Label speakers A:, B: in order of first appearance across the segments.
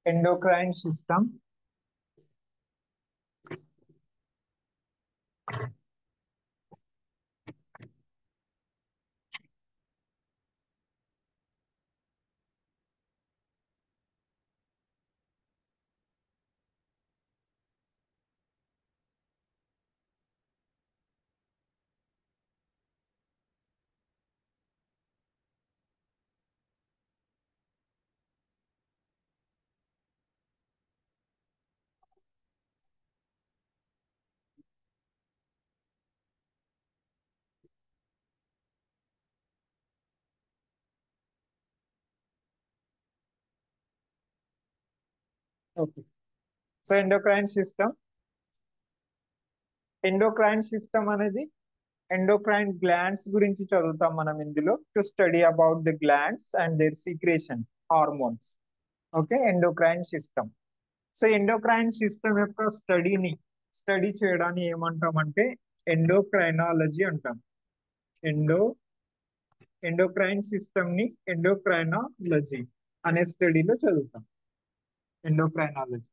A: endocrine system. Okay. So endocrine system అనేది endocrine glands గురించి చదువుతాం మనం ఇందులో to study about the glands and their secretion hormones. Okay, endocrine system. So endocrine system యొక్క study చేయడాన్ని ఏమంటామంటే ఎండోక్రైనాలజీ అంటాం. ఎండో ఎండోక్రైన్ సిస్టమ్ ని ఎండోక్రైనాలజీ అనే స్టడీలో చదువుతాం. Endocrinology.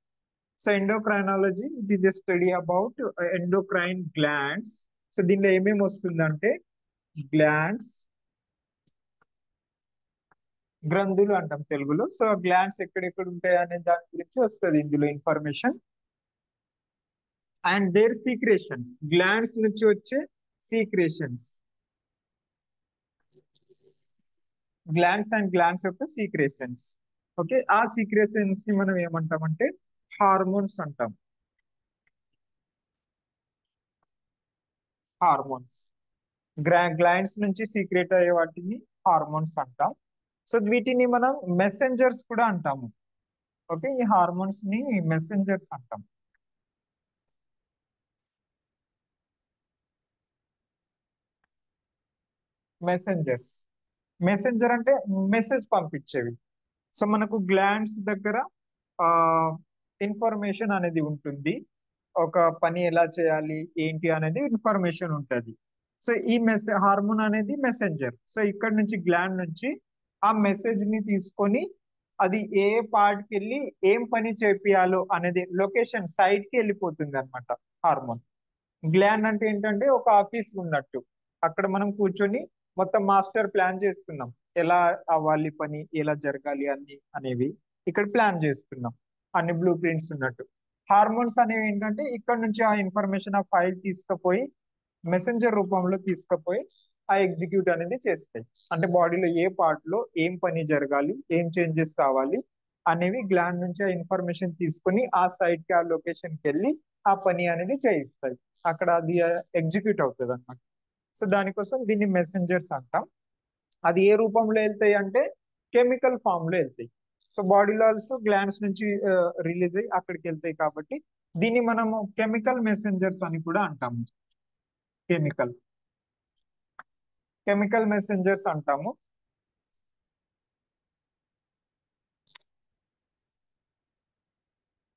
A: So endocrinology it is the study about endocrine glands. So దీనిలో ఏమేమి వస్తుందంటే గ్లాండ్స్, గ్రంథులు అంటాం తెలుగులో. సో గ్లాండ్స్ ఎక్కడెక్కడ ఉంటాయి అనే దాని గురించి వస్తుంది ఇందులో ఇన్ఫర్మేషన్. అండ్ దేర్ సీక్రేషన్స్, గ్లాండ్స్ నుంచి వచ్చే సీక్రేషన్స్, గ్లాండ్స్ యొక్క సీక్రేషన్స్. ఓకే, ఆ సీక్రేషన్స్ ని మనం ఏమంటామంటే హార్మోన్స్ అంటాం. హార్మోన్స్, గ్లాండ్స్ నుంచి సీక్రెట్ అయ్యే వాటిని హార్మోన్స్ అంటాం. సో వీటిని మనం మెసెంజర్స్ కూడా అంటాము. ఓకే, ఈ హార్మోన్స్ ని మెసెంజర్స్ అంటాం. మెసెంజర్స్, మెసెంజర్ అంటే మెసేజ్ పంపించేవి. సో మనకు గ్లాండ్స్ దగ్గర ఆ ఇన్ఫర్మేషన్ అనేది ఉంటుంది. ఒక పని ఎలా చేయాలి ఏంటి అనేది ఇన్ఫర్మేషన్ ఉంటుంది. సో ఈ హార్మోన్ అనేది మెసెంజర్. సో ఇక్కడ నుంచి గ్లాండ్ నుంచి ఆ మెసేజ్ ని తీసుకొని అది ఏ పార్ట్ కి వెళ్ళి ఏం పని చేపియాలో అనేది లొకేషన్ సైడ్ కి వెళ్ళిపోతుంది అనమాట హార్మోన్. గ్లాండ్ అంటే ఏంటంటే ఒక ఆఫీస్ ఉన్నట్టు. అక్కడ మనం కూర్చొని మొత్తం మాస్టర్ ప్లాన్ చేస్తున్నాం, ఎలా అవ్వాలి పని, ఎలా జరగాలి అన్ని అనేవి ఇక్కడ ప్లాన్ చేస్తున్నాం, అన్ని బ్లూ ప్రింట్స్ ఉన్నట్టు. హార్మోన్స్ అనేవి ఏంటంటే ఇక్కడ నుంచి ఆ ఇన్ఫర్మేషన్ ఆ ఫైల్ తీసుకుపోయి మెసెంజర్ రూపంలో తీసుకుపోయి ఆ ఎగ్జిక్యూట్ అనేది చేస్తాయి. అంటే బాడీలో ఏ పార్ట్ లో ఏం పని జరగాలి, ఏం చేంజెస్ కావాలి అనేవి గ్లాండ్ నుంచి ఆ ఇన్ఫర్మేషన్ తీసుకొని ఆ సైట్ కి ఆ లొకేషన్ కి వెళ్ళి ఆ పని అనేది చేయిస్తాయి. అక్కడ అది ఎగ్జిక్యూట్ అవుతుంది అన్నమాట. సో దానికోసం దీన్ని మెసెంజర్స్ అంటాం. అది ఏ రూపంలో వెళ్తాయి అంటే కెమికల్ ఫామ్ లో వెళ్తాయి. సో బాడీలో ఆల్సో గ్లాండ్స్ నుంచి రిలీజ్ అయ్యి అక్కడికి వెళ్తాయి కాబట్టి దీన్ని మనము కెమికల్ మెసెంజర్స్ అని కూడా అంటాము. కెమికల్ కెమికల్ మెసెంజర్స్ అంటాము.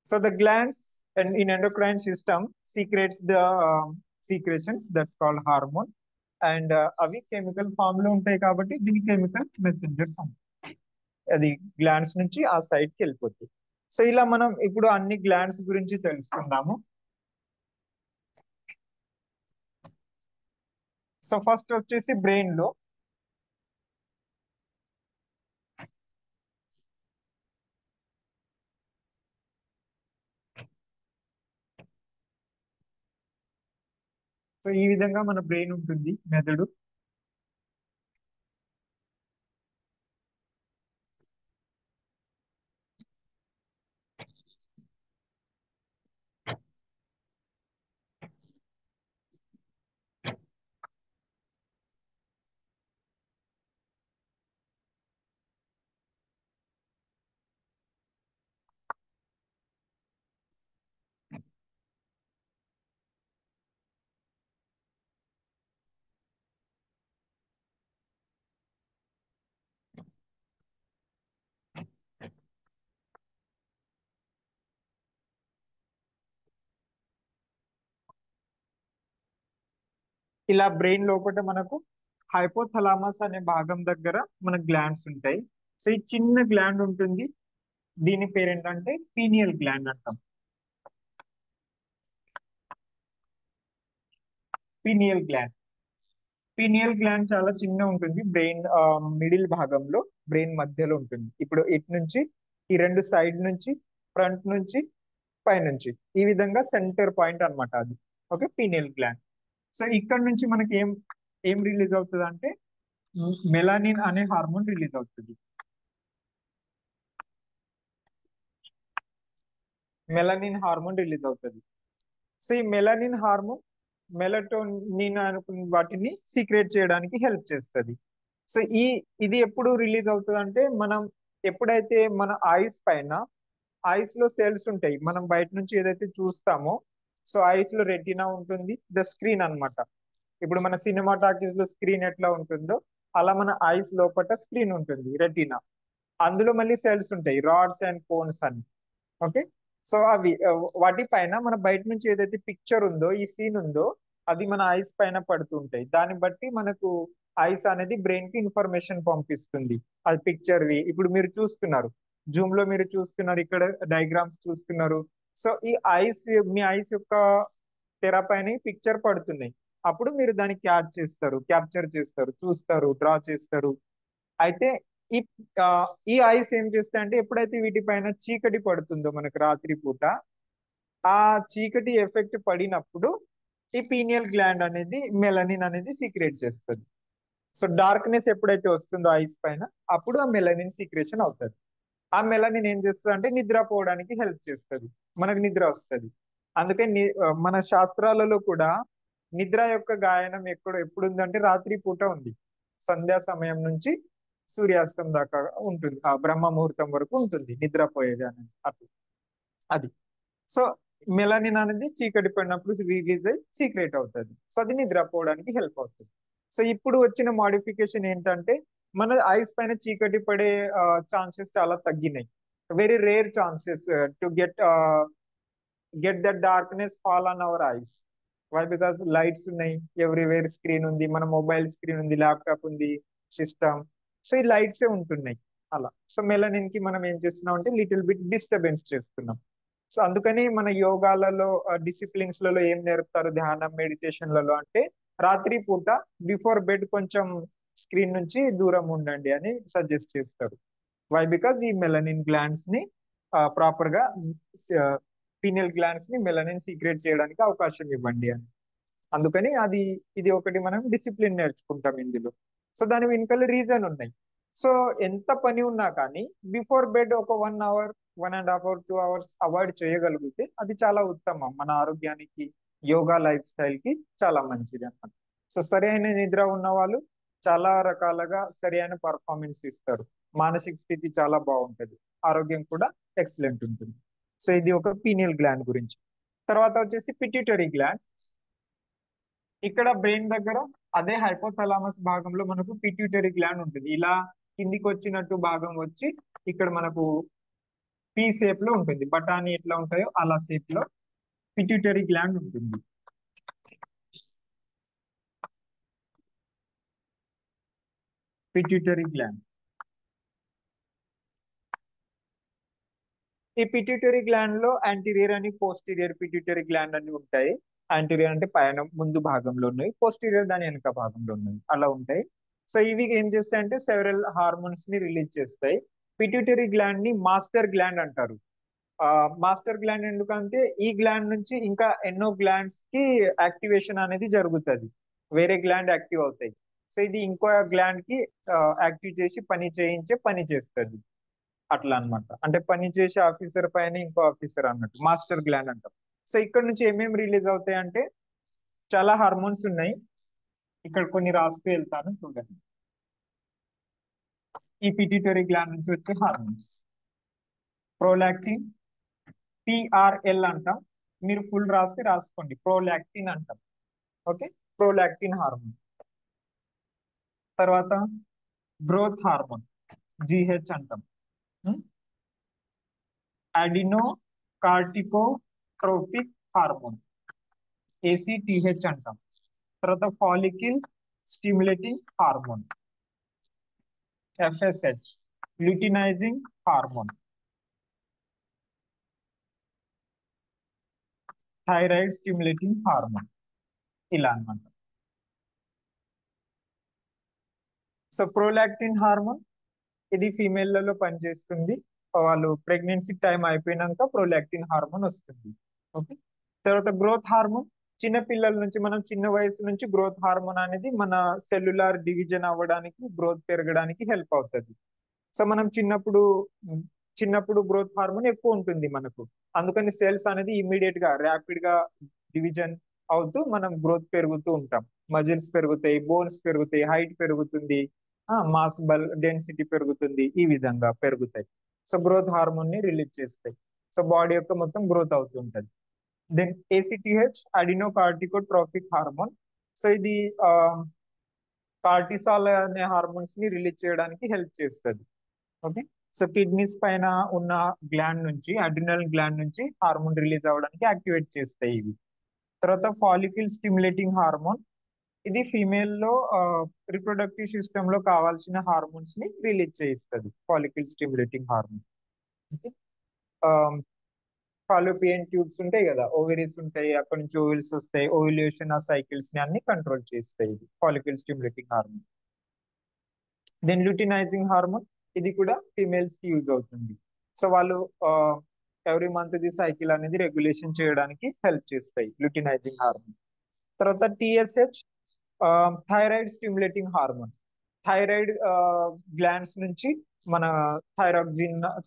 A: So the glands and in endocrine system secretes the secretions that's called hormone, and అవి కెమికల్ ఫామ్ లో ఉంటాయి కాబట్టి దీని కెమికల్ మెసెంజర్స్ అంటాం. అది గ్లాండ్స్ నుంచి ఆ సైడ్ కి వెళ్ళిపోతుంది. సో ఇలా మనం ఇప్పుడు అన్ని గ్లాండ్స్ గురించి తెలుసుకుందాము. సో ఫస్ట్ వచ్చేసి బ్రెయిన్ లో. సో ఈ విధంగా మన బ్రెయిన్ ఉంటుంది, మెదడు. ఇలా బ్రెయిన్ లోపల మనకు హైపోథలామస్ అనే భాగం దగ్గర మన గ్లాండ్స్ ఉంటాయి. సో ఈ చిన్న గ్లాండ్ ఉంటుంది, దీని పేరు ఏంటంటే పీనియల్ గ్లాండ్ అంటాం. Pineal gland. పీనియల్ గ్లాండ్ చాలా చిన్న ఉంటుంది, బ్రెయిన్ మిడిల్ భాగంలో, బ్రెయిన్ మధ్యలో ఉంటుంది. ఇప్పుడు ఇటు నుంచి ఈ రెండు సైడ్ నుంచి, ఫ్రంట్ నుంచి, పైనుంచి, ఈ విధంగా సెంటర్ పాయింట్ అన్నమాట అది. Okay, pineal gland. సో ఇక్కడ నుంచి మనకి ఏం ఏం రిలీజ్ అవుతుంది అంటే మెలానిన్ అనే హార్మోన్ రిలీజ్ అవుతుంది. మెలానిన్ హార్మోన్ రిలీజ్ అవుతుంది. సో ఈ మెలానిన్ హార్మోన్ మెలటోనిన్ అనుకున్న వాటిని సీక్రెట్ చేయడానికి హెల్ప్ చేస్తుంది. సో ఇది ఎప్పుడు రిలీజ్ అవుతుంది అంటే మనం ఎప్పుడైతే మన ఐస్ పైన, ఐస్ లో సెల్స్ ఉంటాయి, మనం బయట నుంచి ఏదైతే చూస్తామో, సో ఐస్ లో రెటినా ఉంటుంది, ద స్క్రీన్ అన్నమాట. ఇప్పుడు మన సినిమా టాకీస్ లో స్క్రీన్ ఎట్లా ఉంటుందో, అలా మన ఐస్ లోపల స్క్రీన్ ఉంటుంది, రెటినా. అందులో మళ్ళీ సెల్స్ ఉంటాయి, రాడ్స్ అండ్ కోన్స్ అని. ఓకే. సో అవి వాటి పైన మన బయట నుంచి ఏదైతే పిక్చర్ ఉందో, ఈ సీన్ ఉందో, అది మన ఐస్ పైన పడుతుంటాయి. దాన్ని బట్టి మనకు ఐస్ అనేది బ్రెయిన్ కి ఇన్ఫర్మేషన్ పంపిస్తుంది. అది పిక్చర్ వి ఇప్పుడు మీరు చూస్తున్నారు, జూమ్ లో మీరు చూస్తున్నారు, ఇక్కడ డయాగ్రామ్స్ చూస్తున్నారు. సో ఈ ఐస్, మీ ఐస్ యొక్క తెర పైన పిక్చర్ పడుతున్నాయి. అప్పుడు మీరు దాన్ని క్యాప్చర్ చేస్తారు, చూస్తారు, డ్రా చేస్తారు. అయితే ఈ ఆ, ఈ ఐస్ ఏం చేస్తాయంటే ఎప్పుడైతే వీటిపైన చీకటి పడుతుందో మనకు రాత్రి పూట, ఆ చీకటి ఎఫెక్ట్ పడినప్పుడు ఈ పీనియల్ గ్లాండ్ అనేది మెలనిన్ అనేది సీక్రెట్ చేస్తుంది. సో డార్క్నెస్ ఎప్పుడైతే వస్తుందో ఐస్ పైన, అప్పుడు ఆ మెలనిన్ సీక్రేషన్ అవుతుంది. ఆ మెలనిన్ ఏం చేస్తుంది అంటే నిద్రపోవడానికి హెల్ప్ చేస్తుంది, మనకు నిద్ర వస్తుంది. అందుకే మన శాస్త్రాలలో కూడా నిద్ర యొక్క గాయనం ఎప్పుడు ఉందంటే రాత్రి పూట ఉంది. సంధ్యా సమయం నుంచి సూర్యాస్తం దాకా ఉంటుంది, ఆ బ్రహ్మ ముహూర్తం వరకు ఉంటుంది నిద్రపోయేది అనేది అట్లా. అది. సో మెలనిన్ అనేది చీకటి పడినప్పుడు రిలీజ్ అయ్యి సీక్రెట్ అవుతుంది. సో అది నిద్రపోవడానికి హెల్ప్ అవుతుంది. సో ఇప్పుడు వచ్చిన మోడిఫికేషన్ ఏంటంటే మన ఐస్ పైన చీకటి పడే ఛాన్సెస్ చాలా తగ్గినాయి. Very rare chances to get that darkness fall on our eyes. Why? Because lights ఉన్నాయి, ఎవ్రీవేర్ స్క్రీన్ ఉంది, మన మొబైల్ స్క్రీన్ ఉంది, ల్యాప్టాప్ ఉంది, సిస్టమ్. సో ఈ లైట్సే ఉంటున్నాయి అలా. సో మెలనిన్ కి మనం ఏం చేస్తున్నాం అంటే లిటిల్ బిట్ డిస్టర్బెన్స్ చేస్తున్నాం. సో అందుకని మన యోగాలలో, డిసిప్లిన్స్ లలో ఏం నేర్పుతారు, ధ్యానం మెడిటేషన్లలో అంటే రాత్రి పూట బిఫోర్ బెడ్ కొంచెం స్క్రీన్ నుంచి దూరం ఉండండి అని సజెస్ట్ చేస్తారు. వై? బికాజ్ ఈ మెలనిన్ గ్లాండ్స్ ని ప్రాపర్ గా, పీనియల్ గ్లాండ్స్ ని మెలనిన్ సీక్రెట్ చేయడానికి అవకాశం ఇవ్వండి అని. అందుకని ఇది ఒకటి మనం డిసిప్లిన్ నేర్చుకుంటాం ఇందులో. సో దాని వెనుకల రీజన్ ఉన్నాయి. సో ఎంత పని ఉన్నా కానీ బిఫోర్ బెడ్ ఒక 1 అవర్, 1.5 అవర్, 2 అవర్స్ అవాయిడ్ చేయగలిగితే అది చాలా ఉత్తమం మన ఆరోగ్యానికి, యోగా లైఫ్ స్టైల్ కి చాలా మంచిది అన్నమాట. సో సరైన నిద్ర ఉన్న వాళ్ళు చాలా రకాలుగా సరైన పర్ఫార్మెన్స్ ఇస్తారు, మానసిక స్థితి చాలా బాగుంటది, ఆరోగ్యం కూడా ఎక్సలెంట్ ఉంటుంది. సో ఇది ఒక పీనియల్ గ్లాండ్ గురించి. తర్వాత వచ్చేసి పిట్యూటరీ గ్లాండ్. ఇక్కడ బ్రెయిన్ దగ్గర అదే హైపోథలామస్ భాగంలో మనకు పిట్యూటరీ గ్లాండ్ ఉంటుంది. ఇలా కిందికి వచ్చినట్టు భాగం వచ్చి ఇక్కడ మనకు పీ షేప్ లో ఉంటుంది, బఠానీ ఎట్లా ఉంటాయో అలా షేప్ లో పిట్యూటరీ గ్లాండ్ ఉంటుంది. Pituitary gland. ఈ పిట్యూటరీ గ్లాండ్ లో యాంటీరియర్ అని, పోస్టీరియర్ పిట్యూటరీ గ్లాండ్ అని ఉంటాయి. యాంటీరియర్ అంటే పైన ముందు భాగంలో ఉన్నాయి, పోస్టీరియర్ దాని వెనక భాగంలో ఉన్నాయి, అలా ఉంటాయి. సో ఇవి ఏం చేస్తాయంటే సెవెరల్ హార్మోన్స్ ని రిలీజ్ చేస్తాయి. పిట్యూటరీ గ్లాండ్ ని మాస్టర్ గ్లాండ్ అంటారు. మాస్టర్ గ్లాండ్ ఎందుకంటే ఈ గ్లాండ్ నుంచి ఇంకా ఎన్నో గ్లాండ్స్ కి యాక్టివేషన్ అనేది జరుగుతుంది, వేరే గ్లాండ్ యాక్టివ్ అవుతాయి. సో ఇది ఇంకో గ్లాండ్ కి యాక్టివ్ చేసి పని చేస్తుంది. అట్లా అన్నమాట. అంటే పని చేసే ఆఫీసర్ పైన ఇంకో ఆఫీసర్ అన్నట్టు మాస్టర్ గ్లాండ్ అంటాం. సో ఇక్కడ నుంచి ఏమేమి రిలీజ్ అవుతాయి అంటే చాలా హార్మోన్స్ ఉన్నాయి. ఇక్కడ కొన్ని రాసుకు వెళ్తాను చూడండి. ఈ పిట్యూటరీ గ్లాండ్ నుంచి వచ్చే హార్మోన్స్ ప్రోలాక్టిన్, పిఆర్ఎల్ అంటాం. మీరు ఫుల్ రాస్తే రాసుకోండి, ప్రోలాక్టిన్ అంటాం. Okay, prolactin hormone. తర్వాత గ్రోత్ హార్మోన్, జిహెచ్ అంటాం. అడినో కార్టికోట్రోపిక్ హార్మోన్, ఏసీటీహెచ్ అంటాం. తర్వాత follicle stimulating hormone, FSH, luteinising hormone. Thyroid stimulating hormone ఇలా అన్నమాట. సో ప్రోలాక్టిన్ హార్మోన్ ఇది ఫీమేల్లలో పనిచేస్తుంది. వాళ్ళు ప్రెగ్నెన్సీ టైం అయిపోయినాక ప్రోలాక్టిన్ హార్మోన్ వస్తుంది. ఓకే. తర్వాత గ్రోత్ హార్మోన్ చిన్న పిల్లల నుంచి, మనం చిన్న వయసు నుంచి గ్రోత్ హార్మోన్ అనేది మన సెల్యులార్ డివిజన్ అవ్వడానికి, గ్రోత్ పెరగడానికి హెల్ప్ అవుతుంది. సో మనం చిన్నప్పుడు గ్రోత్ హార్మోన్ ఎక్కువ ఉంటుంది మనకు. అందుకని సెల్స్ అనేది ఇమ్మీడియట్ గా ర్యాపిడ్ గా డివిజన్ అవుతూ మనం గ్రోత్ పెరుగుతూ ఉంటాం. మజిల్స్ పెరుగుతాయి, బోన్స్ పెరుగుతాయి, హైట్ పెరుగుతుంది, మాస్ డెన్సిటీ పెరుగుతుంది, ఈ విధంగా పెరుగుతాయి. సో గ్రోత్ హార్మోన్ ని రిలీజ్ చేస్తాయి. సో బాడీ యొక్క మొత్తం గ్రోత్ అవుతుంటది. Then ACTH adrenocorticotropic hormone. So ఇది కార్టిసాల్ అనే హార్మోన్స్ ని రిలీజ్ చేయడానికి హెల్ప్ చేస్తుంది. ఓకే. సో కిడ్నీస్ పైన ఉన్న గ్లాండ్ నుంచి, అడ్రినల్ గ్లాండ్ నుంచి హార్మోన్ రిలీజ్ అవ్వడానికి యాక్టివేట్ చేస్తాయి ఇవి. తర్వాత ఫాలికల్ స్టిమ్యులేటింగ్ హార్మోన్ ఇది ఫీమేల్ లో రిప్రొడక్టివ్ సిస్టమ్ లో కావాల్సిన హార్మోన్స్ ని రిలీజ్ చేయిస్తుంది, follicle stimulating hormone. Okay. Fallopian tubes ఉంటాయి కదా, ఓవరీస్ ఉంటాయి, అక్కడ నుంచి ఓవిల్స్ వస్తాయి, ఓవ్యులేషన్ ఆ సైకిల్స్ ని అన్ని కంట్రోల్ చేస్తాయి ఇది follicle stimulating hormone. Then luteinizing hormone ఇది కూడా ఫీమేల్స్ కి యూజ్ అవుతుంది. సో వాళ్ళు ఎవ్రీ మంత్ ది సైకిల్ అనేది రెగ్యులేషన్ చేయడానికి హెల్ప్ చేస్తాయి ల్యూటినైజింగ్ హార్మోన్. తర్వాత TSH thyroid stimulating hormone. Thyroid glands నుంచి మన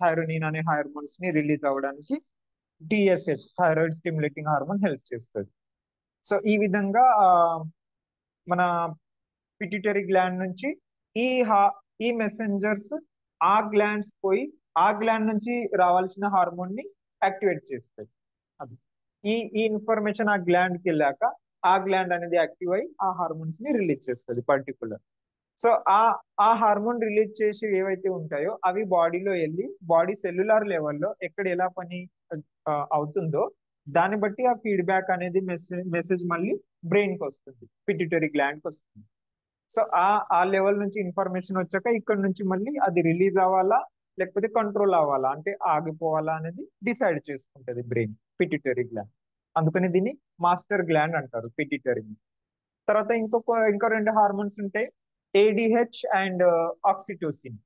A: థైరోనిన్ అనే హార్మోన్స్ ని రిలీజ్ అవ్వడానికి TSH thyroid stimulating hormone help చేస్తుంది. సో ఈ విధంగా మన పిట్యూటరీ గ్లాండ్ నుంచి ఈ ఈ మెసెంజర్స్ ఆ గ్లాండ్స్ పోయి ఆ గ్లాండ్ నుంచి రావాల్సిన హార్మోన్ ని యాక్టివేట్ చేస్తాయి. అది ఈ ఇన్ఫర్మేషన్ ఆ గ్లాండ్ కి వెళ్ళాక ఆ గ్లాండ్ అనేది యాక్టివ్ అయి ఆ హార్మోన్స్ ని రిలీజ్ చేస్తుంది పర్టికులర్. సో ఆ హార్మోన్ రిలీజ్ చేసి ఏవైతే ఉంటాయో అవి బాడీలో వెళ్ళి బాడీ సెల్యులార్ లెవెల్లో ఎక్కడ ఎలా పని అవుతుందో దాన్ని బట్టి ఆ ఫీడ్బ్యాక్ అనేది మెసేజ్ మళ్ళీ బ్రెయిన్ కి వస్తుంది, పిట్యూటరీ గ్లాండ్ కి వస్తుంది. సో ఆ లెవెల్ నుంచి ఇన్ఫర్మేషన్ వచ్చాక ఇక్కడ నుంచి మళ్ళీ అది రిలీజ్ అవ్వాలా లేకపోతే కంట్రోల్ అవ్వాలా, అంటే ఆగిపోవాలా అనేది డిసైడ్ చేసుకుంటది బ్రెయిన్, పిట్యూటరీ గ్లాండ్. అందుకని దీన్ని మాస్టర్ గ్లాండ్ అంటారు పిట్యూటరీ. తర్వాత ఇంకో రెండు హార్మోన్స్ ఉంటాయి, ADH and oxytocin.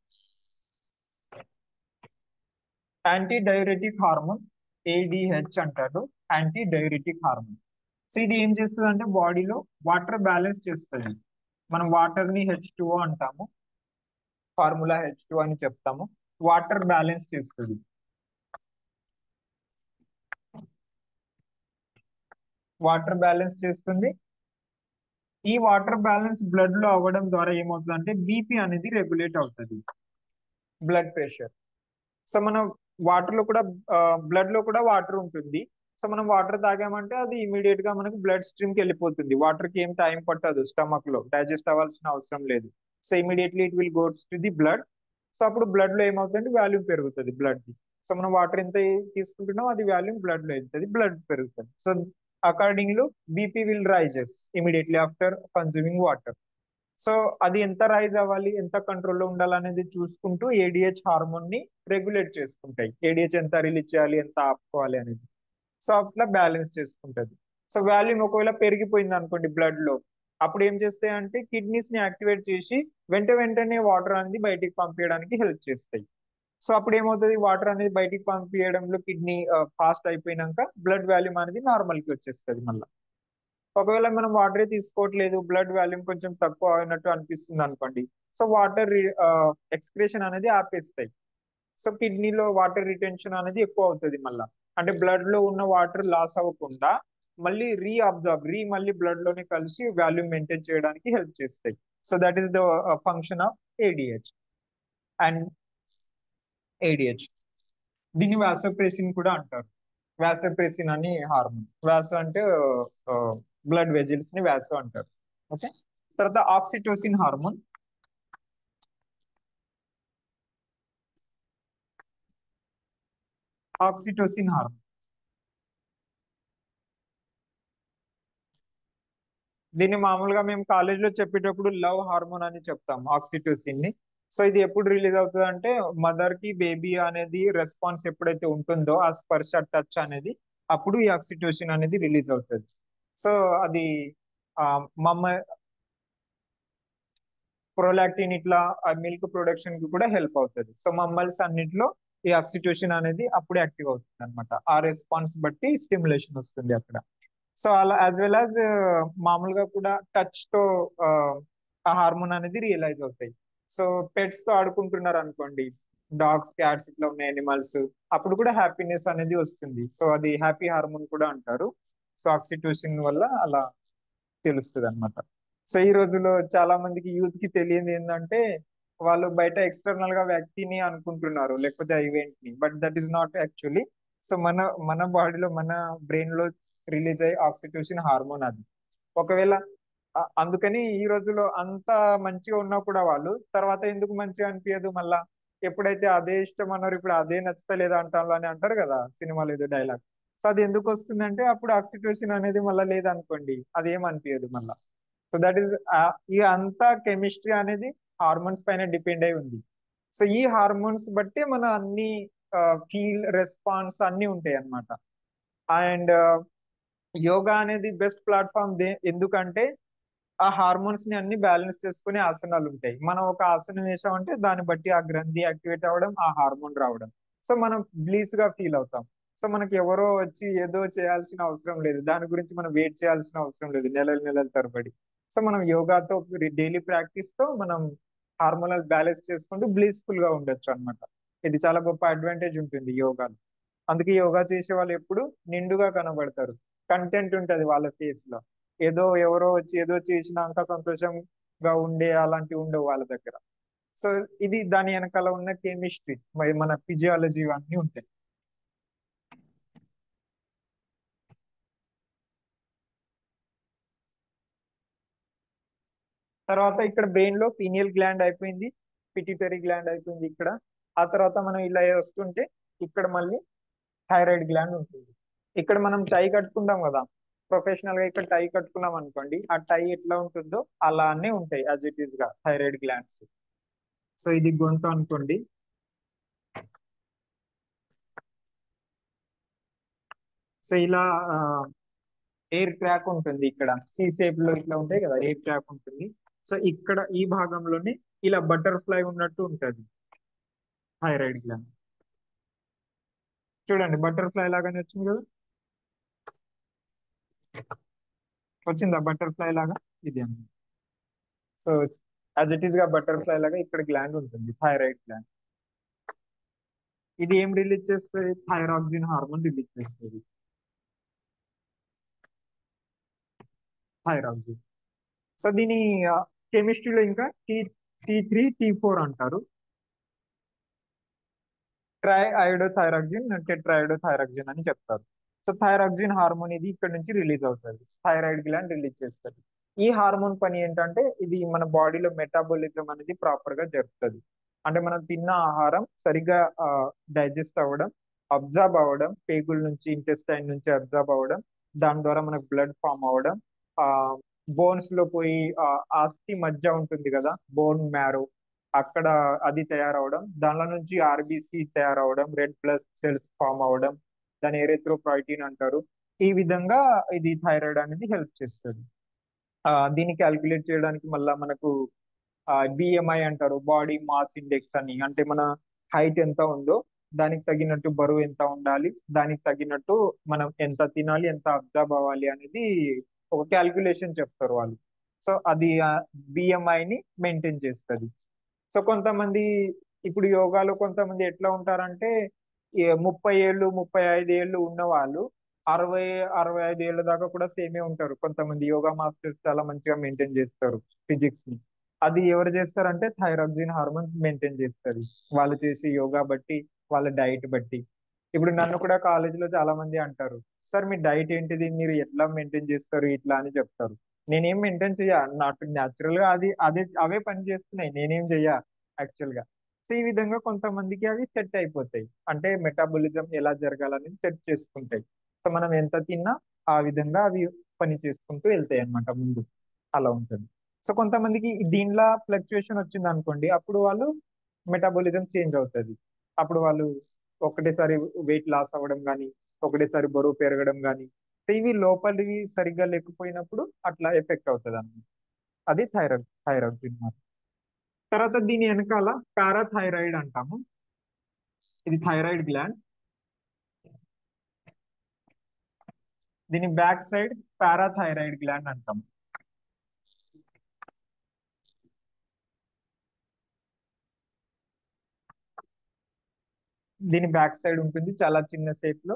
A: Anti diuretic hormone ADH అంటారు, యాంటీ డైరెటిక్ హార్మోన్. సో ఇది ఏం చేస్తుంది అంటే బాడీలో వాటర్ బ్యాలెన్స్ చేస్తుంది. మనం వాటర్ ని H2O అంటాము, ఫార్ములా H2 అని చెప్తాము. వాటర్ బ్యాలెన్స్ చేస్తుంది. వాటర్ బ్యాలెన్స్ చేస్తుంది. ఈ వాటర్ బ్యాలెన్స్ బ్లడ్ లో అవ్వడం ద్వారా ఏమవుతుంది అంటే బీపీ అనేది రెగ్యులేట్ అవుతుంది, బ్లడ్ ప్రెషర్. సో మనం వాటర్ లో కూడా బ్లడ్ లో కూడా వాటర్ ఉంటుంది. సో మనం వాటర్ తాగామంటే అది ఇమీడియట్ గా మనకు బ్లడ్ స్ట్రీమ్ కి వెళ్ళిపోతుంది. వాటర్ కి ఏం టైం పట్టదు, స్టమక్ లో డైజెస్ట్ అవ్వాల్సిన అవసరం లేదు. So immediately it will goes to the blood. So అప్పుడు బ్లడ్ లో ఏమవుతుంది, వాల్యూమ్ పెరుగుతుంది బ్లడ్ ది. సో మనం వాటర్ ఎంత తీసుకుంటున్నాం అది వాల్యూమ్ బ్లడ్ లో వెళ్తుంది, బ్లడ్ పెరుగుతుంది. So according BP will rises immediately after consuming water. So అది ఎంత రైజ్ అవ్వాలి, ఎంత కంట్రోల్లో ఉండాలనేది చూసుకుంటూ ఏడిహెచ్ హార్మోన్ ని రెగ్యులేట్ చేసుకుంటాయి. ఏడిహెచ్ ఎంత రిలీజ్ చేయాలి, ఎంత ఆపుకోవాలి అనేది. సో అట్లా బ్యాలెన్స్ చేసుకుంటది. సో వాల్యూమ్ ఒకవేళ పెరిగిపోయింది అనుకోండి బ్లడ్ లో, అప్పుడు ఏం చేస్తాయి అంటే కిడ్నీస్ ని యాక్టివేట్ చేసి వెంటనే వాటర్ అనేది బయటికి పంపించడానికి హెల్ప్ చేస్తాయి. సో అప్పుడు ఏమవుతుంది, వాటర్ అనేది బయటికి పంపించడంలో కిడ్నీ ఫాస్ట్ అయిపోయినాక బ్లడ్ వాల్యూమ్ అనేది నార్మల్ కి వచ్చేస్తుంది మళ్ళీ. ఒకవేళ మనం వాటరే తీసుకోవట్లేదు, బ్లడ్ వాల్యూమ్ కొంచెం తక్కువ అయినట్టు అనిపిస్తుంది అనుకోండి, సో వాటర్ ఎక్స్క్రేషన్ అనేది ఆపేస్తాయి. సో కిడ్నీలో వాటర్ రిటెన్షన్ అనేది ఎక్కువ అవుతుంది మళ్ళీ. అంటే బ్లడ్ లో ఉన్న వాటర్ లాస్ అవ్వకుండా మళ్ళీ మళ్ళీ బ్లడ్ లోనే కలిసి వాల్యూమ్ మెయింటైన్ చేయడానికి హెల్ప్ చేస్తాయి. So that is the function of ADH. And ADH దీన్ని వాసోప్రెసిన్ కూడా అంటారు. వాసోప్రెసిన్ అని హార్మోన్, వాసో అంటే బ్లడ్ వెజిల్స్ ని వాసో అంటారు. ఓకే. తర్వాత ఆక్సిటోసిన్ హార్మోన్. ఆక్సిటోసిన్ హార్మోన్ దీన్ని మామూలుగా మేము కాలేజ్ లో చెప్పేటప్పుడు లవ్ హార్మోన్ అని చెప్తాం ఆక్సిటోసిన్ ని. సో ఇది ఎప్పుడు రిలీజ్ అవుతుంది అంటే మదర్ కి బేబీ అనేది రెస్పాన్స్ ఎప్పుడైతే ఉంటుందో ఆ స్పర్శ టచ్ అనేది అప్పుడు ఈ ఆక్సిటోసిన్ అనేది రిలీజ్ అవుతుంది. సో అది ఆ, మమ్మ ప్రొలాక్టిన్ ఇట్లా మిల్క్ ప్రొడక్షన్ కి కూడా హెల్ప్ అవుతుంది. సో మమ్మల్స్ అన్నిట్లో ఈ ఆక్సిటోసిన్ అనేది అప్పుడు యాక్టివ్ అవుతుంది అనమాట. ఆ రెస్పాన్స్ బట్టి స్టిమ్యులేషన్ వస్తుంది అక్కడ. సో అలా యాజ్ వెల్ యాజ్ మామూలుగా కూడా టచ్ తో ఆ, ఆ హార్మోన్ అనేది రియలైజ్ అవుతాయి. సో పెట్స్ తో ఆడుకుంటున్నారు అనుకోండి, డాగ్స్ క్యాట్స్ ఇట్లా ఉన్న ఎనిమల్స్, అప్పుడు కూడా హ్యాపీనెస్ అనేది వస్తుంది. సో అది హ్యాపీ హార్మోన్ కూడా అంటారు. సో ఆక్సిటోసిన్ వల్ల అలా తెలుస్తుంది అనమాట. సో ఈ రోజుల్లో చాలా మందికి యూత్ కి తెలియదు ఏంటంటే, వాళ్ళు బయట ఎక్స్టర్నల్ గా వ్యక్తిని అనుకుంటున్నారు, లేకపోతే ఆ ఈవెంట్ ని, but that is not actually. So మన మన బాడీలో మన బ్రెయిన్ లో రిలీజ్ అయ్యే ఆక్సిటోసిన్ హార్మోన్ అది. ఒకవేళ అందుకని ఈ రోజులో అంత మంచిగా ఉన్నా కూడా వాళ్ళు తర్వాత ఎందుకు మంచిగా అనిపించదు మళ్ళా, ఎప్పుడైతే అదే ఇష్టం అన్నారు ఇప్పుడు అదే నచ్చుతలేదు అంటారు అని అంటారు కదా సినిమాలో ఏదో డైలాగ్. సో అది ఎందుకు వస్తుందంటే అప్పుడు ఆక్సిటోసిన్ అనేది మళ్ళీ లేదనుకోండి, అది ఏం అనిపించదు మళ్ళా. సో దట్ ఈస్ ఈ అంతా కెమిస్ట్రీ అనేది హార్మోన్స్ పైన డిపెండ్ అయి ఉంది. సో ఈ హార్మోన్స్ బట్టి మన అన్ని ఫీల్ రెస్పాన్స్ అన్ని ఉంటాయి అన్నమాట. అండ్ యోగా అనేది బెస్ట్ ప్లాట్ఫామ్ ఎందుకంటే ఆ హార్మోన్స్ ని అన్ని బ్యాలెన్స్ చేసుకునే ఆసనాలు ఉంటాయి. మనం ఒక ఆసనం వేసామంటే దాన్ని బట్టి ఆ గ్రంథి యాక్టివేట్ అవ్వడం, ఆ హార్మోన్ రావడం. సో మనం బ్లీస్ గా ఫీల్ అవుతాం. సో మనకి ఎవరో వచ్చి ఏదో చేయాల్సిన అవసరం లేదు, దాని గురించి మనం వెయిట్ చేయాల్సిన అవసరం లేదు నెలలు నెలల తరబడి. సో మనం యోగాతో డైలీ ప్రాక్టీస్ తో మనం హార్మోనల్ బ్యాలెన్స్ చేసుకుంటూ బ్లీస్ఫుల్ గా ఉండొచ్చు అన్నమాట. ఇది చాలా గొప్ప అడ్వాంటేజ్ ఉంటుంది యోగాలో. అందుకే యోగా చేసే వాళ్ళు ఎప్పుడు నిండుగా కనబడతారు, కంటెంట్ ఉంటది వాళ్ళ ఫేస్ లో. ఏదో ఎవరో వచ్చి ఏదో చేసినాక సంతోషంగా ఉండే అలాంటివి ఉండవు వాళ్ళ దగ్గర. సో ఇది దాని వెనకాల ఉన్న కెమిస్ట్రీ, మరి మన ఫిజియాలజీ అన్నీ ఉంటాయి. తర్వాత ఇక్కడ బ్రెయిన్ లో పీనియల్ గ్లాండ్ అయిపోయింది, పిట్యూటరీ గ్లాండ్ అయిపోయింది ఇక్కడ. ఆ తర్వాత మనం ఇలా వస్తుంటే ఇక్కడ మళ్ళీ థైరాయిడ్ గ్లాండ్ ఉంటుంది. ఇక్కడ మనం టై కట్టుకుంటాం కదా, ప్రొఫెషనల్ గా ఇక్కడ టై కట్టుకున్నాం అనుకోండి, ఆ టై ఎట్లా ఉంటుందో అలానే ఉంటాయి యాజ్ ఇట్ ఈస్ గా థైరాయిడ్ గ్లాండ్స్. సో ఇది గొంతు అనుకోండి. సో ఇలా ఎయిర్ ట్రాక్ ఉంటుంది ఇక్కడ, సి షేప్ లో ఇట్లా ఉంటాయి కదా, ఎయిర్ ట్రాక్ ఉంటుంది. సో ఇక్కడ ఈ భాగంలోనే ఇలా బటర్ఫ్లై ఉన్నట్టు ఉంటది థైరాయిడ్ గ్లాండ్. చూడండి బటర్ఫ్లై లాగానే వచ్చింది కదా, వచ్చిందా బటర్ఫ్లై లాగా, ఇది అన్నమాట. సో యాజ్ ఇట్ ఈస్ గా బటర్ఫ్లై లాగా ఇక్కడ గ్లాండ్ ఉంటుంది, థైరాయిడ్ గ్లాండ్. ఇది ఏం రిలీజ్ చేస్తుంది? థైరాక్సిన్ హార్మోన్ రిలీజ్ చేస్తుంది, థైరాక్సిన్. సో దీని కెమిస్ట్రీలో ఇంకా టీ3 టీ4 అంటారు. ట్రై ఐడోథైరాక్సిన్, టెట్రాయిడోథైరాక్సిన్ అని చెప్తారు. సో థైరాక్సిన్ హార్మోన్ ఇది ఇక్కడ నుంచి రిలీజ్ అవుతుంది, థైరాయిడ్ గ్లాండ్ రిలీజ్ చేస్తుంది. ఈ హార్మోన్ పని ఏంటంటే ఇది మన బాడీలో మెటాబాలిజం అనేది ప్రాపర్ గా జరుగుతుంది. అంటే మనం తిన్న ఆహారం సరిగ్గా డైజెస్ట్ అవ్వడం, అబ్జర్బ్ అవ్వడం, పేగుల నుంచి ఇంటెస్టైన్ నుంచి అబ్జర్బ్ అవ్వడం, దాని ద్వారా మనకు బ్లడ్ ఫామ్ అవ్వడం, ఆ బోన్స్ లో పోయి అస్థి మజ్జ ఉంటుంది కదా, బోన్ మ్యారో, అక్కడ అది తయారవడం, దానిలో నుంచి ఆర్బిసి తయారవడం, రెడ్ బ్లడ్ సెల్స్ ఫామ్ అవ్వడం, దాని ఎరిథ్రోపాయిటిన్ అంటారు. ఈ విధంగా ఇది థైరాయిడ్ అనేది హెల్ప్ చేస్తుంది. దీన్ని క్యాలిక్యులేట్ చేయడానికి మళ్ళా మనకు బిఎంఐ అంటారు, బాడీ మాస్ ఇండెక్స్ అని. అంటే మన హైట్ ఎంత ఉందో దానికి తగినట్టు బరువు ఎంత ఉండాలి, దానికి తగినట్టు మనం ఎంత తినాలి, ఎంత అబ్జర్వ్ అవ్వాలి అనేది ఒక క్యాలిక్యులేషన్ చెప్తారు వాళ్ళు. సో అది బిఎంఐని మెయింటైన్ చేస్తుంది. సో కొంతమంది ఇప్పుడు యోగాలో కొంతమంది ఎట్లా ఉంటారంటే 30 ఏళ్ళు 35 ఏళ్ళు ఉన్న వాళ్ళు 60 65 ఏళ్ళ దాకా కూడా సేమే ఉంటారు. కొంతమంది యోగా మాస్టర్స్ చాలా మంచిగా మెయింటైన్ చేస్తారు ఫిజిక్స్ ని. అది ఎవరు చేస్తారంటే థైరాక్సిన్ హార్మోన్స్ మెయింటైన్ చేస్తారు, వాళ్ళు చేసే యోగా బట్టి, వాళ్ళ డైట్ బట్టి. ఇప్పుడు నన్ను కూడా కాలేజీలో చాలా మంది అంటారు, సార్ మీ డైట్ ఏంటిది, మీరు ఎట్లా మెయింటైన్ చేస్తారు ఇట్లా అని చెప్తారు. నేనేం మెయింటైన్ చెయ్య, నాకు న్యాచురల్ గా అది అదే అవే పని చేస్తున్నాయి, నేనేం చెయ్య యాక్చువల్ గా. సో ఈ విధంగా కొంతమందికి అవి సెట్ అయిపోతాయి, అంటే మెటాబాలిజం ఎలా జరగాలని సెట్ చేసుకుంటాయి. సో మనం ఎంత తిన్నా ఆ విధంగా అవి పని చేసుకుంటూ వెళ్తాయి అన్నమాట ముందు. అలా ఉంటుంది. సో కొంతమందికి దీనిలో ఫ్లక్చుయేషన్ వచ్చింది అనుకోండి, అప్పుడు వాళ్ళు మెటాబాలిజం చేంజ్ అవుతుంది. అప్పుడు వాళ్ళు ఒకటేసారి వెయిట్ లాస్ అవ్వడం కానీ, ఒకటేసారి బరువు పెరగడం కానీ, ఇవి లోపలివి సరిగ్గా లేకపోయినప్పుడు అట్లా ఎఫెక్ట్ అవుతుంది అన్నమాట. అది థైరాయిడ్ ట్యూమర్. తర్వాత దీని వెనకాల పారాథైరాయిడ్ అంటాము. ఇది థైరాయిడ్ గ్లాండ్. దీని బ్యాక్ సైడ్ పారాథైరాయిడ్ గ్లాండ్ అంటాం. దీని బ్యాక్ సైడ్ ఉంటుంది చాలా చిన్న షేప్ లో.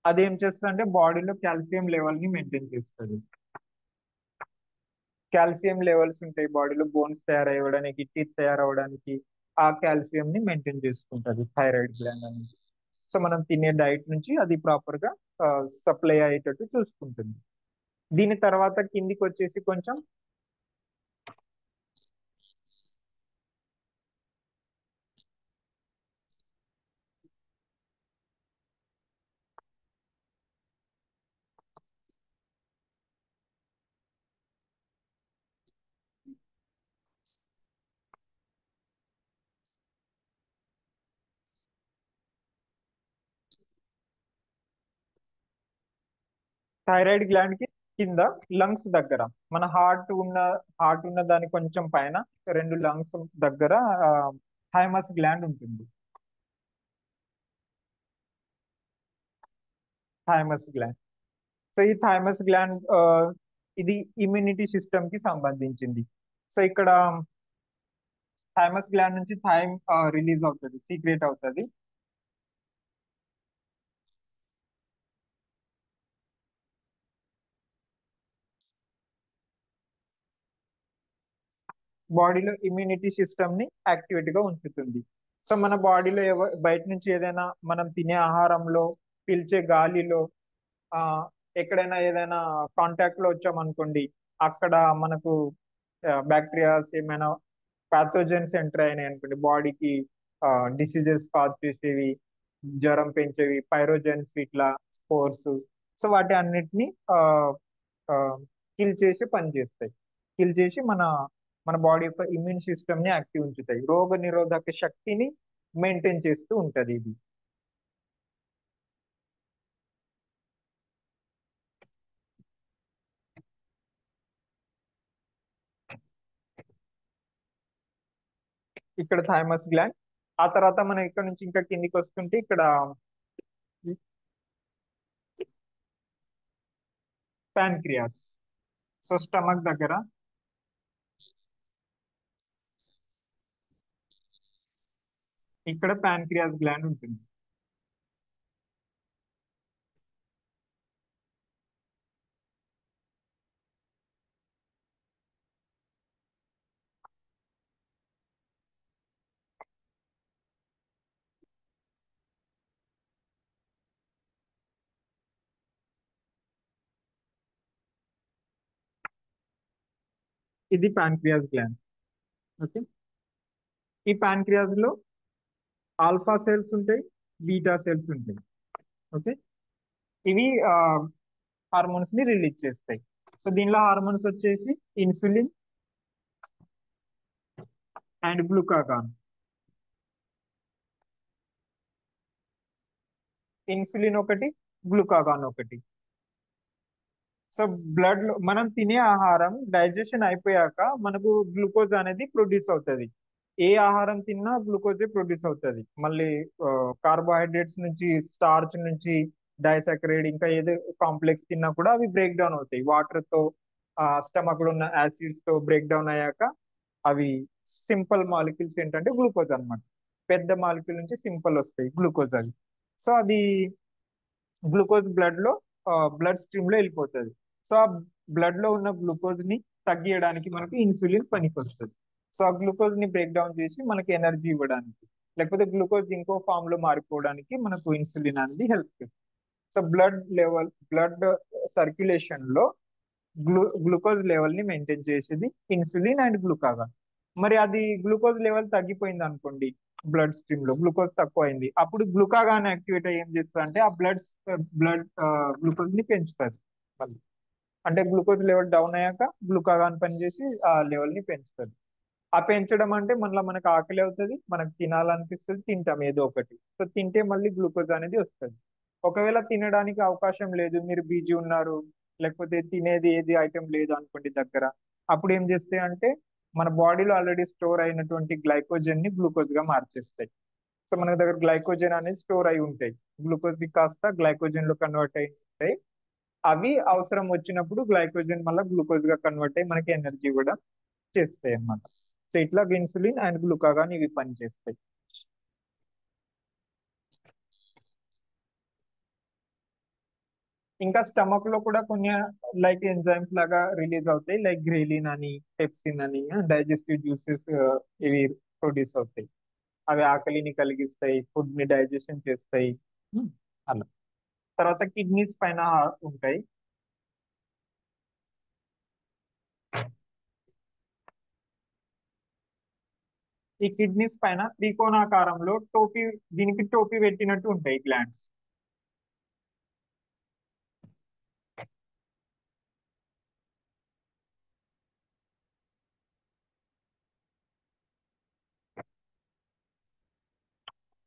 A: అది ఏం చేస్తుంది అంటే బాడీలో కాల్షియం లెవెల్ ని మెయింటైన్ చేస్తుంది. కాల్షియం లెవెల్స్ ఉంటాయి బాడీలో, బోన్స్ తయారవ్వడానికి, టీత్ తయారవడానికి ఆ కాల్షియం ని మెయింటైన్ చేసుకుంటుంది థైరాయిడ్ గ్లాండ్ అనేది. సో మనం తినే డైట్ నుంచి అది ప్రాపర్ గా సప్లై అయ్యేటట్టు చూసుకుంటుంది. దీని తర్వాత కిందికి వచ్చేసి కొంచెం థైరాయిడ్ గ్లాండ్ కి కింద లంగ్స్ దగ్గర, మన హార్ట్ ఉన్న దాని కొంచెం పైన రెండు లంగ్స్ దగ్గర థైమస్ గ్లాండ్ ఉంటుంది. Thymus gland. సో ఈ థైమస్ గ్లాండ్ ఇది ఇమ్యూనిటీ సిస్టమ్ కి సంబంధించింది. సో ఇక్కడ థైమస్ గ్లాండ్ నుంచి థైమ్ రిలీజ్ అవుతుంది, సీక్రెట్ అవుతుంది. బాడీలో ఇమ్యూనిటీ సిస్టమ్ ని యాక్టివేట్ గా ఉంచుతుంది. సో మన బాడీలో బయట నుంచి ఏదైనా మనం తినే ఆహారంలో, పీల్చే గాలిలో, ఆ ఎక్కడైనా ఏదైనా కాంటాక్ట్ లో వచ్చామనుకోండి, అక్కడ మనకు బ్యాక్టీరియాస్ ఏమైనా పాథోజన్స్ ఎంటర్ అయినాయి అనుకోండి బాడీకి, డిసీజెస్ కాజ్ చేసేవి, జ్వరం పెంచేవి, పైరోజన్స్ ఇట్లా స్పోర్స్. సో వాటి అన్నిటిని కిల్ చేసి పనిచేస్తాయి. కిల్ చేసి మన మన బాడీ యొక్క ఇమ్యూన్ సిస్టమ్ ని యాక్టివ్ ఉంచుతాయి, రోగ నిరోధక శక్తిని మెయింటైన్ చేస్తూ ఉంటది ఇది. ఇక్కడ థైమస్ గ్లాండ్. ఆ తర్వాత మనం ఇక్కడ నుంచి ఇంకా కిందికి వస్తుంటే ఇక్కడ ప్యాన్క్రియాస్. సో స్టమక్ దగ్గర ఇక్కడ ప్యాన్క్రియాస్ గ్లాండ్ ఉంటుంది. ఇది ప్యాన్క్రియాస్ గ్లాండ్. ఓకే. ఈ ప్యాన్క్రియాస్ లో ఆల్ఫా సెల్స్ ఉంటాయి, బీటా సెల్స్ ఉంటాయి. ఓకే. ఇవి హార్మోన్స్ ని రిలీజ్ చేస్తాయి. సో దీనిలో హార్మోన్స్ వచ్చేసి ఇన్సులిన్ అండ్ గ్లూకాగాన్. ఇన్సులిన్ ఒకటి, గ్లూకాగాన్ ఒకటి. సో బ్లడ్ లో మనం తినే ఆహారం డైజెషన్ అయిపోయాక మనకు గ్లూకోజ్ అనేది ప్రొడ్యూస్ అవుతుంది. ఏ ఆహారం తిన్నా గ్లూకోజే ప్రొడ్యూస్ అవుతుంది. మళ్ళీ కార్బోహైడ్రేట్స్ నుంచి, స్టార్చ్ నుంచి, డైసాకరైడ్ ఇంకా ఏదో కాంప్లెక్స్ తిన్నా కూడా అవి బ్రేక్ డౌన్ అవుతాయి వాటర్ తో. స్టమక్ లో ఉన్న యాసిడ్స్ తో బ్రేక్ డౌన్ అయ్యాక అవి సింపుల్ మాలిక్యూల్స్ ఏంటంటే గ్లూకోజ్ అన్నమాట. పెద్ద మాలిక్యూల్ నుంచి సింపుల్ వస్తాయి గ్లూకోజ్ అవి. సో అది గ్లూకోజ్ బ్లడ్ లో, బ్లడ్ స్ట్రీమ్ లో వెళ్ళిపోతుంది. సో ఆ బ్లడ్ లో ఉన్న గ్లూకోజ్ ని తగ్గియడానికి మనకి ఇన్సులిన్ పనికి వస్తుంది. సో ఆ గ్లూకోజ్ ని బ్రేక్ డౌన్ చేసి మనకి ఎనర్జీ ఇవ్వడానికి, లేకపోతే గ్లూకోజ్ ఇంకో ఫామ్ లో మారిపోవడానికి మనకు ఇన్సులిన్ అనేది హెల్ప్ చేస్తుంది. సో బ్లడ్ సర్క్యులేషన్ లో గ్లూకోజ్ లెవెల్ ని మెయింటైన్ చేసేది ఇన్సులిన్ అండ్ గ్లూకాగాన్. మరి అది గ్లూకోజ్ లెవెల్ తగ్గిపోయింది అనుకోండి, బ్లడ్ స్ట్రీమ్ లో గ్లూకోజ్ తక్కువ అయింది, అప్పుడు గ్లూకాగాన్ యాక్టివేట్ అయ్యి ఏం చేస్తుంది అంటే ఆ బ్లడ్ గ్లూకోజ్ ని పెంచుతుంది మళ్ళీ. అంటే గ్లూకోజ్ లెవెల్ డౌన్ అయ్యాక గ్లూకాగాన్ పనిచేసి ఆ లెవెల్ ని పెంచుతుంది. ఆ పెంచడం అంటే మళ్ళీ మనకు ఆకలి అవుతుంది, మనకు తినాలనిపిస్తుంది, తింటాం ఏదో ఒకటి. సో తింటే మళ్ళీ గ్లూకోజ్ అనేది వస్తుంది. ఒకవేళ తినడానికి అవకాశం లేదు, మీరు బిజీ ఉన్నారు, లేకపోతే తినేది ఏది ఐటెం లేదు అనుకోండి దగ్గర, అప్పుడు ఏం చేస్తాయి అంటే మన బాడీలో ఆల్రెడీ స్టోర్ అయినటువంటి గ్లైకోజన్ ని గ్లూకోజ్ గా మార్చేస్తాయి. సో మన దగ్గర గ్లైకోజన్ అనేది స్టోర్ అయి ఉంటాయి, గ్లూకోజ్ కి కాస్త గ్లైకోజన్ లో కన్వర్ట్ అయి ఉంటాయి. అవి అవసరం వచ్చినప్పుడు గ్లైకోజన్ మళ్ళీ గ్లూకోజ్ గా కన్వర్ట్ అయ్యి మనకి ఎనర్జీ కూడా చేస్తాయి అన్నమాట. సో ఇట్లా ఇన్సులిన్ అండ్ గ్లూకాగాన్ ఇవి పనిచేస్తాయి. ఇంకా స్టమక్ లో కూడా కొన్ని లైక్ ఎంజైమ్స్ లాగా రిలీజ్ అవుతాయి, లైక్ గ్రేలిన్ అని, పెప్సిన్ అని, డైజెస్టివ్ జ్యూసెస్ ఇవి ప్రొడ్యూస్ అవుతాయి. అవి ఆకలిని కలిగిస్తాయి, ఫుడ్ ని డైజెషన్ చేస్తాయి. ఉమ్, అలా. తర్వాత కిడ్నీస్ పైన ఉంటాయి. ఈ కిడ్నీస్ పైన త్రికోణాకారంలో టోపీ, దీనికి టోపీ పెట్టినట్టు ఉంటాయి glands.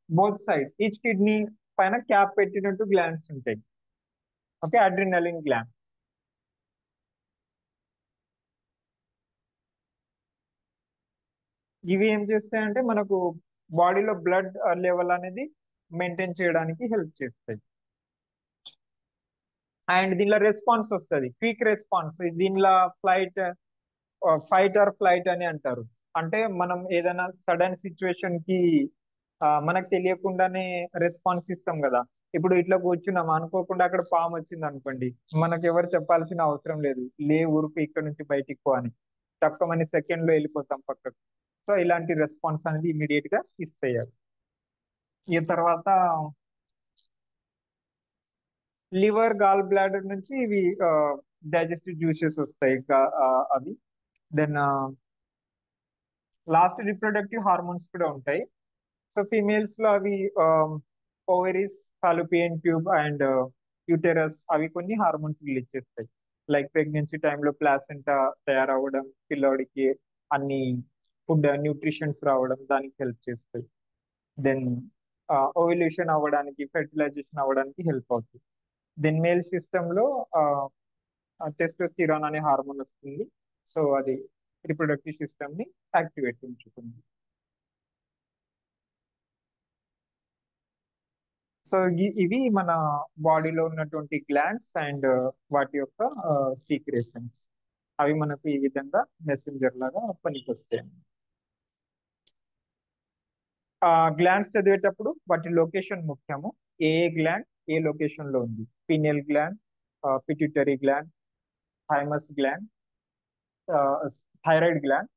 A: Both side each kidney పైన క్యాప్ పెట్టినట్టు గ్లాండ్స్ ఉంటాయి. Okay, adrenaline gland. ఇవి ఏం చేస్తాయంటే మనకు బాడీలో బ్లడ్ లెవెల్ అనేది మెయింటైన్ చేయడానికి హెల్ప్ చేస్తాయి. అండ్ దీనిలో రెస్పాన్స్ వస్తుంది, క్విక్ రెస్పాన్స్. దీనిలో ఫ్లైట్, ఫైట్ ఆర్ ఫ్లైట్ అని అంటారు. అంటే మనం ఏదైనా సడన్ సిచ్యువేషన్ కి మనకు తెలియకుండానే రెస్పాన్స్ ఇస్తాం కదా. ఇప్పుడు ఇట్లా కూర్చున్నాం, అనుకోకుండా అక్కడ పాము వచ్చింది అనుకోండి, మనకు ఎవరు చెప్పాల్సిన అవసరం లేదు, లే ఊరుకు ఇక్కడ నుంచి బయటికి పో అని, తక్కువని సెకండ్ లో వెళ్ళిపోతాం పక్కకు. సో ఇలాంటి రెస్పాన్స్ అనేది ఇమీడియట్ గా ఇస్తాయి అవి. ఈ తర్వాత లివర్, గాల్ బ్లాడర్ నుంచి ఇవి డైజెస్టివ్ జ్యూసెస్ వస్తాయి ఇంకా అవి. దెన్ లాస్ట్ రిప్రొడక్టివ్ హార్మోన్స్ కూడా ఉంటాయి. సో ఫీమేల్స్ లో అవి ఓవరీస్, ఫాలోపియన్ ట్యూబ్ అండ్ యూటెరస్, అవి కొన్ని హార్మోన్స్ రిలీజ్ చేస్తాయి. లైక్ ప్రెగ్నెన్సీ టైంలో ప్లాసెంటా తయారవ్వడం, పిల్లోడికి అన్ని ఫుడ్ న్యూట్రిషన్స్ రావడం దానికి హెల్ప్ చేస్తాయి. దెన్ ఓవ్యులేషన్ అవ్వడానికి, ఫెర్టిలైజేషన్ అవ్వడానికి హెల్ప్ అవుతుంది. దెన్ మేల్ సిస్టమ్ లో టెస్టోస్టిరాన్ అనే హార్మోన్ వస్తుంది. సో అది రిప్రొడక్టివ్ సిస్టమ్ ని యాక్టివేట్ ఉంచుతుంది. సో ఇవి మన బాడీలో ఉన్నటువంటి గ్లాండ్స్ అండ్ వాటి యొక్క సీక్రేషన్స్. అవి మనకు ఈ విధంగా మెసెంజర్ లాగా పనికొస్తాయి. గ్లాండ్స్ చదివేటప్పుడు వాటి లొకేషన్ ముఖ్యము. ఏ గ్లాండ్ ఏ లొకేషన్ లో ఉంది. Pineal gland, pituitary gland, thymus gland, thyroid gland,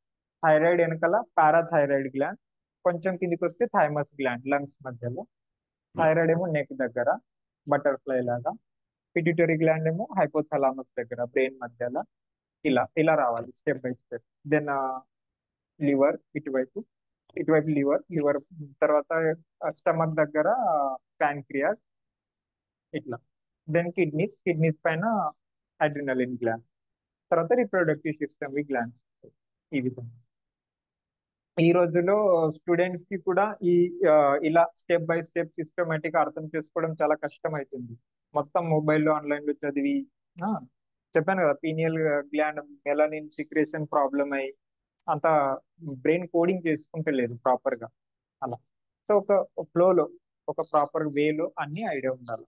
A: thyroid వెనకాల పారాథైరాయిడ్ గ్లాండ్, కొంచెం కిందికి వస్తే థైమస్ గ్లాండ్ లంగ్స్ మధ్యలో, థైరాయిడ్ ఏమో నెక్ దగ్గర బటర్ఫ్లై లాగా, పిట్యూటరీ గ్లాండ్ ఏమో హైపోథలామస్ దగ్గర బ్రెయిన్ మధ్యలో. ఇలా ఇలా రావాలి step by step. Then liver ఇటువైపు, ఇటువైపు లివర్, లివర్ తర్వాత స్టమక్ దగ్గర ప్యాంక్రియాస్, ఇట్లా. దెన్ కిడ్నీస్, కిడ్నీస్ పైన అడ్రినలిన్ గ్లాండ్, తర్వాత రిప్రొడక్టివ్ సిస్టమ్ గ్లాండ్స్. ఈ విధంగా ఈ రోజుల్లో స్టూడెంట్స్ కి కూడా ఈ ఆ, ఇలా స్టెప్ బై స్టెప్ సిస్టమేటిక్ అర్థం చేసుకోవడం చాలా కష్టం అవుతుంది. మొత్తం మొబైల్లో ఆన్లైన్ లో చదివి ఆ, చెప్పాను కదా, pineal gland melanin secretion problem అయి అంత బ్రెయిన్ కోడింగ్ చేసుకుంటలేదు ప్రాపర్ గా. అలా. సో ఒక ఫ్లోలో, ఒక ప్రాపర్ వేలో అన్ని ఐడియా ఉండాలి.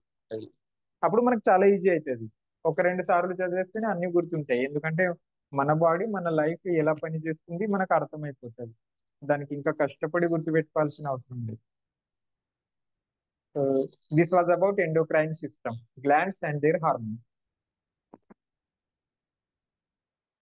A: అప్పుడు మనకు చాలా ఈజీ అవుతుంది. ఒక రెండు సార్లు చదివేస్తేనే అన్ని గుర్తుంటాయి, ఎందుకంటే మన బాడీ మన లైఫ్ ఎలా పని చేస్తుంది మనకు అర్థమైపోతుంది. దానికి ఇంకా కష్టపడి గుర్తుపెట్టుకోవాల్సిన అవసరం లేదు. So this was about endocrine system, glands and their hormone.